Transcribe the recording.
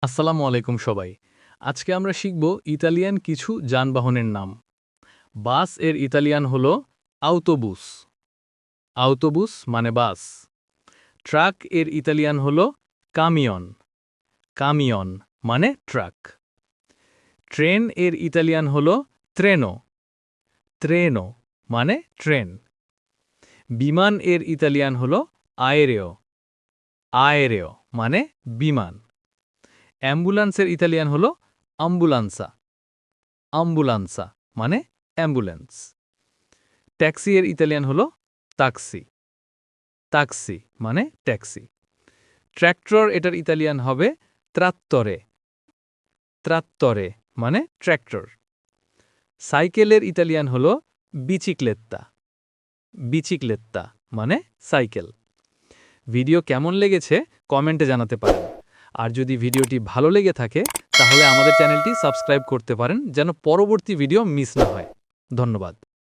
আসসালামু আলাইকুম সবাই। আজকে আমরা শিখব ইতালিয়ান কিছু যানবাহনের নাম। বাস এর ইতালিয়ান হলো আউটোবুস। আউটোবুস মানে বাস। ট্রাক এর ইতালিয়ান হলো কামিয়ন। কামিয়ন মানে ট্রাক। ট্রেন এর ইতালিয়ান হলো ট্রেনো। ট্রেনো মানে ট্রেন। বিমান এর ইতালিয়ান হলো আয়েরেও। আয়েরেও মানে বিমান। অ্যাম্বুলেন্সের ইতালিয়ান হলো আম্বুলান্সা। আম্বুলান্সা মানে অ্যাম্বুলেন্স। ট্যাক্সি এর ইতালিয়ান হলো তাক্সি। তাক্সি মানে ট্যাক্সি। ট্র্যাক্টর এটার ইতালিয়ান হবে ত্রাত্তরে। ত্রাত্তরে মানে ট্র্যাক্টর। সাইকেলের ইতালিয়ান হলো বিচিক্লেত্তা। বিচিক্লেত্তা মানে সাইকেল। ভিডিও কেমন লেগেছে কমেন্টে জানাতে পারেন। আর যদি ভিডিওটি ভালো লেগে থাকে তাহলে আমাদের চ্যানেলটি সাবস্ক্রাইব করতে পারেন যেন পরবর্তী ভিডিও মিস না হয়। ধন্যবাদ।